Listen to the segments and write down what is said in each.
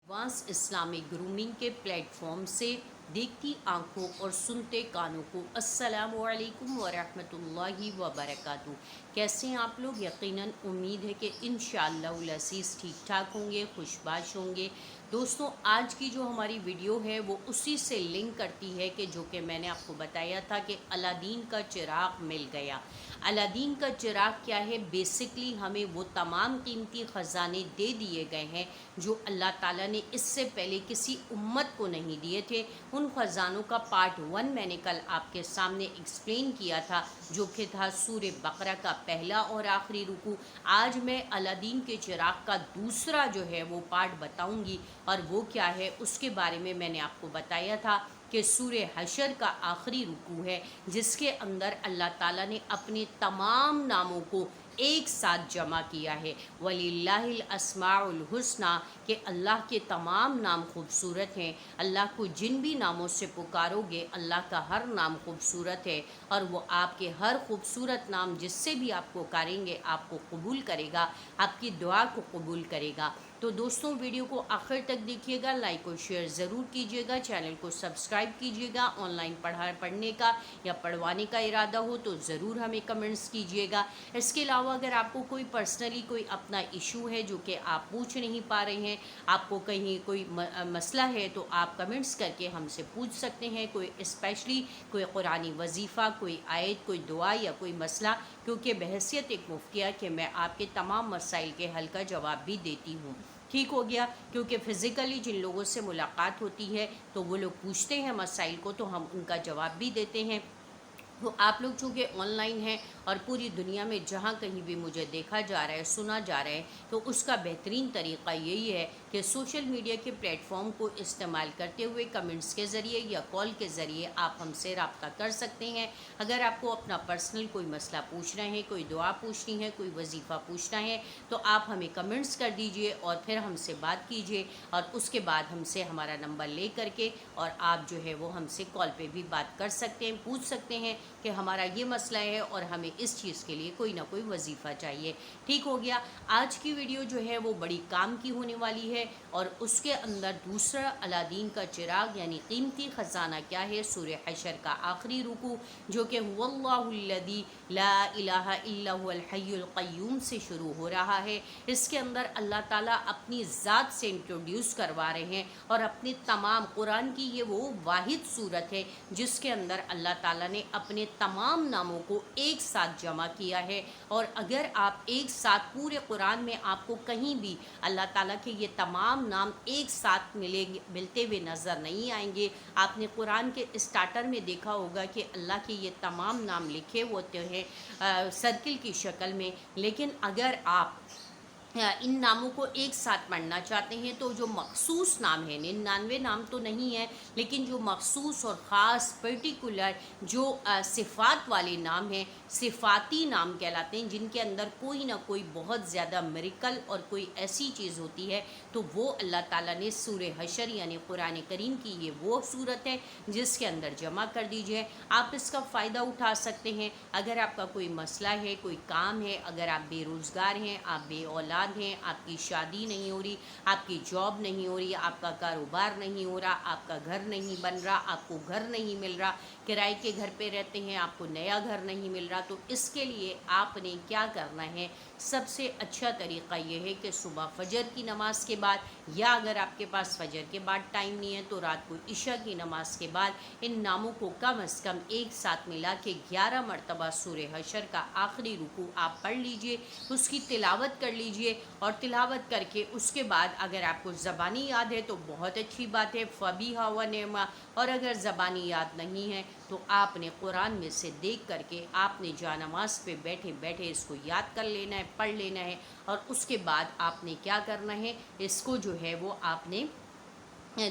Advance Islamic grooming के platform से देखती आंखों और सुनते कानों को अस्सलामु अलैकुम व रहमतुल्लाहि व बरकातहू। कैसे हैं आप लोग? यकीनन उम्मीद है कि इंशाअल्लाह अज़ीज़ ठीक ठाक होंगे, खुशबाश होंगे। दोस्तों, आज की जो हमारी वीडियो है वो उसी से लिंक करती है कि जो कि मैंने आपको बताया था कि अलादीन का चिराग मिल गया। अलादीन का चिराग क्या है? बेसिकली हमें वो तमाम कीमती ख़जाने दे दिए गए हैं जो अल्लाह ताला ने इससे पहले किसी उम्मत को नहीं दिए थे। उन ख़जानों का पार्ट 1 मैंने कल आपके सामने एक्सप्लेन किया था, जो कि था सूरह बकरा का पहला और आखिरी रुकू। आज मैं अलादीन के चिराग का दूसरा जो है वो पार्ट बताऊंगी, और वो क्या है उसके बारे में मैंने आपको बताया था कि सूरह हशर का आखिरी रुकू है, जिसके अंदर अल्लाह ताला ने अपने तमाम नामों को एक साथ जमा किया है। वलिल्लाहिल अस्माउल हुस्ना, कि अल्लाह के तमाम नाम खूबसूरत हैं। अल्लाह को जिन भी नामों से पुकारोगे, अल्लाह का हर नाम खूबसूरत है, और वो आपके हर खूबसूरत नाम जिससे भी आप पुकारेंगे आपको कबूल करेगा, आपकी दुआ को कबूल करेगा। तो दोस्तों, वीडियो को आखिर तक देखिएगा, लाइक और शेयर ज़रूर कीजिएगा, चैनल को सब्सक्राइब कीजिएगा। ऑनलाइन पढ़ने का या पढ़वाने का इरादा हो तो ज़रूर हमें कमेंट्स कीजिएगा। इसके अलावा अगर आपको कोई पर्सनली कोई अपना इशू है जो कि आप पूछ नहीं पा रहे हैं, आपको कहीं कोई मसला है, तो आप कमेंट्स करके हमसे पूछ सकते हैं। कोई स्पेशली कोई कुरानी वजीफ़ा, कोई आयत, कोई दुआ या कोई मसला, क्योंकि बहैसियत एक मुफ्तिया कि मैं आपके तमाम मसाइल के हल का जवाब भी देती हूँ। ठीक हो गया? क्योंकि फ़िज़िकली जिन लोगों से मुलाकात होती है तो वो लोग पूछते हैं मसाइल को, तो हम उनका जवाब भी देते हैं। तो आप लोग चूँकि ऑनलाइन हैं और पूरी दुनिया में जहाँ कहीं भी मुझे देखा जा रहा है, सुना जा रहा है, तो उसका बेहतरीन तरीक़ा यही है कि सोशल मीडिया के प्लेटफॉर्म को इस्तेमाल करते हुए कमेंट्स के ज़रिए या कॉल के ज़रिए आप हमसे रब्ता कर सकते हैं। अगर आपको अपना पर्सनल कोई मसला पूछना है, कोई दुआ पूछनी है, कोई वजीफ़ा पूछना है, तो आप हमें कमेंट्स कर दीजिए और फिर हमसे बात कीजिए, और उसके बाद हमसे हमारा नंबर ले करके और आप जो है वो हमसे कॉल पे भी बात कर सकते हैं, पूछ सकते हैं कि हमारा ये मसला है और हमें इस चीज़ के लिए कोई ना कोई वजीफ़ा चाहिए। ठीक हो गया? आज की वीडियो जो है वो बड़ी काम की होने वाली है, और उसके अंदर दूसरा अलादीन का चिराग यानी कीमती ख़जाना क्या है, सूरह हशर का आखिरी रुकू, जो कि हुवल्लाहुल्लज़ी ला इलाहा इल्ला हुवल हय्युल क़य्यूम से शुरू हो रहा है। इसके अंदर अल्लाह ताला अपनी ज़ात से इंट्रोड्यूस करवा रहे हैं, और अपने तमाम कुरान की ये वो वाहिद सूरत है जिसके अंदर अल्लाह ताला ने अपने तमाम नामों को एक साथ जमा किया है। और अगर आप एक साथ पूरे कुरान में आपको कहीं भी अल्लाह ताला के ये तमाम नाम एक साथ मिलते हुए नज़र नहीं आएंगे। आपने कुरान के स्टार्टर में देखा होगा कि अल्लाह के ये तमाम नाम लिखे होते हैं सर्किल की शक्ल में, लेकिन अगर आप इन नामों को एक साथ पढ़ना चाहते हैं तो जो मखसूस नाम है, 99 नाम तो नहीं है, लेकिन जो मखसूस और ख़ास पर्टिकुलर जो सिफ़ात वाले नाम हैं, सिफ़ाती नाम कहलाते हैं, जिनके अंदर कोई ना कोई बहुत ज़्यादा मिरेकल और कोई ऐसी चीज़ होती है, तो वो अल्लाह ताला ने सूरह हशर यानी कुरान करीम की ये वो सूरत है जिसके अंदर जमा कर दीजिए। आप इसका फ़ायदा उठा सकते हैं। अगर आपका कोई मसला है, कोई काम है, अगर आप बेरोज़गार हैं, आप बे औलाद हैं, आपकी शादी नहीं हो रही, आपकी जॉब नहीं हो रही, आपका कारोबार नहीं हो रहा, आपका घर नहीं बन रहा, आपको घर नहीं मिल रहा, किराए के घर पे रहते हैं, आपको नया घर नहीं मिल रहा, तो इसके लिए आपने क्या करना है? सबसे अच्छा तरीक़ा ये है कि सुबह फजर की नमाज़ के बाद, या अगर आपके पास फजर के बाद टाइम नहीं है तो रात को इशा की नमाज़ के बाद इन नामों को कम अज़ कम एक साथ मिला के 11 मरतबा सूरह हशर का आखिरी रुकू आप पढ़ लीजिए, उसकी तिलावत कर लीजिए। और तिलावत करके उसके बाद अगर आपको ज़बानी याद है तो बहुत अच्छी बात है, फ़बीहा व नेमा, और अगर ज़बानी याद नहीं है तो आपने कुरान में से देख करके आपने जा नमाज पे बैठे बैठे इसको याद कर लेना है, पढ़ लेना है, और उसके बाद आपने क्या करना है, इसको जो है वो आपने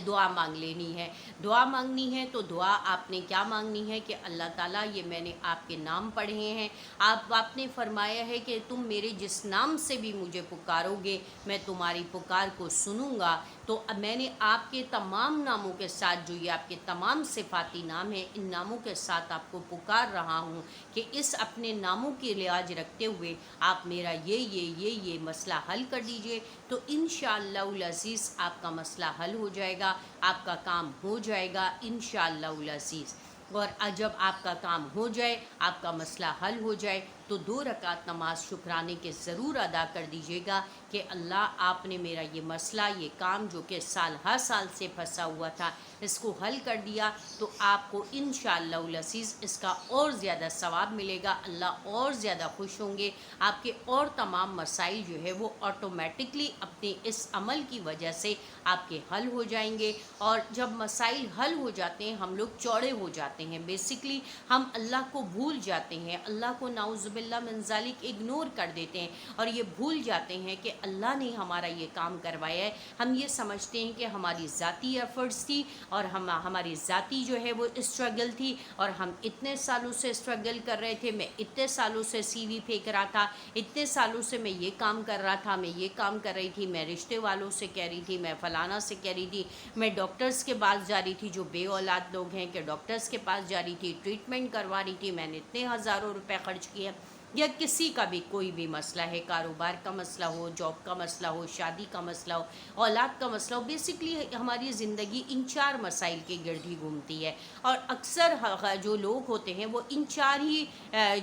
دعا مانگ لینی ہے۔ دعا مانگنی ہے تو دعا آپ نے کیا مانگنی ہے کہ اللہ تعالیٰ یہ میں نے آپ کے نام پڑھے ہیں، آپ نے فرمایا ہے کہ تم میرے جس نام سے بھی مجھے پکارو گے میں تمہاری پکار کو سنوں گا، تو اب میں نے آپ کے تمام ناموں کے ساتھ جو یہ آپ کے تمام صفاتی نام ہیں ان ناموں کے ساتھ آپ کو پکار رہا ہوں کہ اس اپنے ناموں کی لحاظ رکھتے ہوئے آپ میرا یہ مسئلہ حل کر دیجئے، تو انشاءاللہ العزیز آپ کا مسئلہ حل ہو جائے گا، آپ کا کام ہو جائے گا انشاءاللہ العزیز۔ اور جب آپ کا کام ہو جائے، آپ کا مسئلہ حل ہو جائے تو 2 رکعت نماز شکرانے کے ضرور ادا کر دیجیے گا کہ اللہ آپ نے میرا یہ مسئلہ، یہ کام جو کہ ہر سال سے پھنسا ہوا تھا اس کو حل کر دیا، تو آپ کو انشاءاللہ العزیز اس کا اور زیادہ ثواب ملے گا، اللہ اور زیادہ خوش ہوں گے، آپ کے اور تمام مسائل جو ہے وہ آٹومیٹکلی اپنے اس عمل کی وجہ سے آپ کے حل ہو جائیں گے۔ اور جب مسائل حل ہو جاتے ہیں ہم لوگ چوڑے ہو جاتے ہیں، بیسیکلی ہم اللہ کو بھول جاتے ہیں، اللہ کو نعوذ باللہ من ذالک اگنور کر دیتے ہیں اور یہ بھول جاتے ہیں کہ اللہ نے ہمارا یہ کام کروایا ہے۔ ہم یہ سمجھتے ہیں کہ ہماری ذاتی ایفرٹس تھی اور ہماری ذاتی جو ہے وہ اسٹرگل تھی، اور ہم اتنے سالوں سے اسٹرگل کر رہے تھے، میں اتنے سالوں سے سی وی پھینک رہا تھا، اتنے سالوں سے میں یہ کام کر رہا تھا، میں یہ کام کر رہی تھی، میں رشتے والوں سے کہہ رہی تھی، میں فلانا سے کہہ رہی تھی، میں ڈاکٹرز کے پاس جا رہی تھی جو بے اولاد لوگ ہیں کہ ڈاکٹرز کے پاس جا رہی تھی، ٹریٹمنٹ کروا رہی تھی، میں نے اتنے ہزاروں روپے خرچ کیے، یا کسی کا بھی کوئی بھی مسئلہ ہے، کاروبار کا مسئلہ ہو، جاب کا مسئلہ ہو، شادی کا مسئلہ ہو، اولاد کا مسئلہ ہو، بیسکلی ہماری زندگی ان 4 مسائل کے گرد ہی گھومتی ہے، اور اکثر جو لوگ ہوتے ہیں وہ ان 4 ہی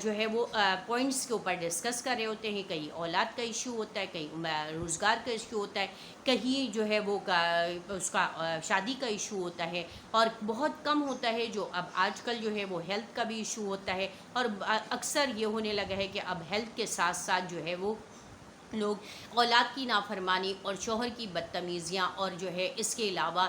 جو ہے وہ پوائنٹس کے اوپر ڈسکس کر رہے ہوتے ہیں، کہیں اولاد کا ایشو ہوتا ہے، کہیں روزگار کا ایشو ہوتا ہے، کہیں جو ہے وہ اس کا شادی کا ایشو ہوتا ہے، اور بہت کم ہوتا ہے جو اب آج کل جو ہے وہ ہیلتھ کا بھی ایشو ہوتا ہے، اور اکثر یہ ہونے لگا ہے کہ اب ہیلتھ کے ساتھ ساتھ جو ہے وہ لوگ اولاد کی نافرمانی اور شوہر کی بدتمیزیاں، اور جو ہے اس کے علاوہ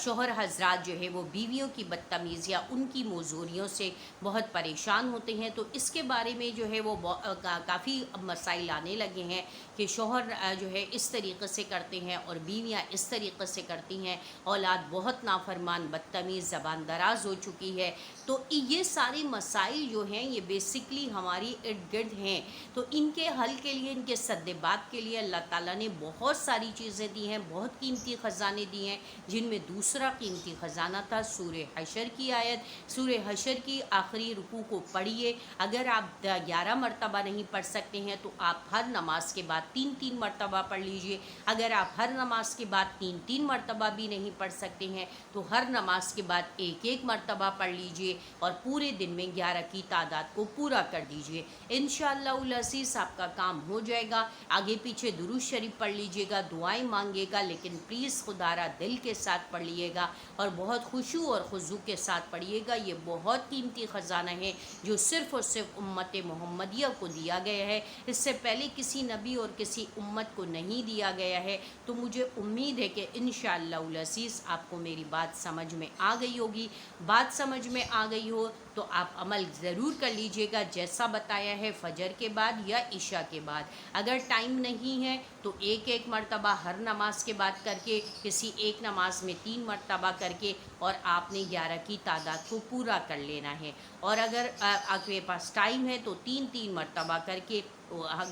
شوہر حضرات جو ہے وہ بیویوں کی بدتمیزیاں، ان کی موزوریوں سے بہت پریشان ہوتے ہیں، تو اس کے بارے میں جو ہے وہ کافی مسائل آنے لگے ہیں کہ شوہر جو ہے اس طریقے سے کرتے ہیں اور بیویاں اس طریقے سے کرتی ہیں، اولاد بہت نافرمان بدتمیز زبان دراز ہو چکی ہے، تو یہ سارے مسائل جو ہیں یہ بیسکلی ہماری ارد گرد ہیں، تو ان کے حل کے لیے، ان کے سد بات کے لیے اللہ تعالیٰ نے بہت ساری چیزیں دی ہیں، بہت قیمتی خزانے دی ہیں، جن میں دوسرا قیمتی خزانہ تھا سورہ حشر کی آیت۔ سورہ حشر کی آخری رکوع کو پڑھیے، اگر آپ 11 مرتبہ نہیں پڑھ سکتے ہیں تو آپ ہر نماز کے بعد 3 مرتبہ پڑھ لیجئے، اگر آپ ہر نماز کے بعد 3 مرتبہ بھی نہیں پڑھ سکتے ہیں تو ہر نماز کے بعد 1 مرتبہ پڑھ لیجئے، اور پورے دن میں 11 کی تعداد کو پورا کر دیجئے، انشاءاللہ العزیز آپ کا کام ہو جائے گا۔ آگے پیچھے درود شریف پڑھ لیجئے گا، دعائیں مانگے گا، لیکن پلیز خدارہ دل کے ساتھ پڑھ لیے گا اور بہت خشوع اور خضوع کے ساتھ پڑھیے گا، یہ بہت قیمتی خزانہ ہے جو صرف اور صرف امت محمدیہ کو دیا گیا ہے، اس سے پہلے کسی نبی اور کسی امت کو نہیں دیا گیا ہے، تو مجھے امید ہے کہ انشاءاللہ العزیز آپ کو میری بات سمجھ میں آ گئی ہوگی۔ بات سمجھ میں آ گئی ہو تو آپ عمل ضرور کر لیجئے گا جیسا بتایا ہے، فجر کے بعد یا عشاء کے بعد، اگر ٹائم نہیں ہے تو 1 مرتبہ ہر نماز کے بعد کر کے، کسی ایک نماز میں 3 مرتبہ کر کے، اور آپ نے 11 کی تعداد کو پورا کر لینا ہے، اور اگر آپ کے پاس ٹائم ہے تو 3 مرتبہ کر کے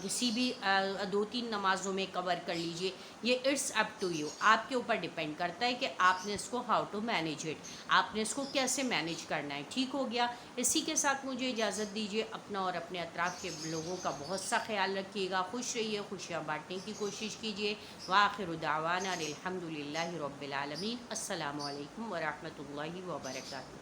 کسی بھی 2 نمازوں میں کور کر لیجئے، یہ اٹس اپ ٹو یو، آپ کے اوپر ڈیپینڈ کرتا ہے کہ آپ نے اس کو ہاؤ ٹو مینیج اٹ، آپ نے اس کو کیسے مینیج کرنا ہے، ٹھیک ہو گیا۔ اسی کے ساتھ مجھے اجازت دیجیے، اپنا اور اپنے اطراف کے لوگوں کا بہت سا خیال رکھیے گا، خوش رہیے، خوشیاں بانٹنے کی کوشش کیجیے، وآخر دعوانا الحمدللہ رب العالمین، السلام علیکم ورحمۃ اللہ وبرکاتہ۔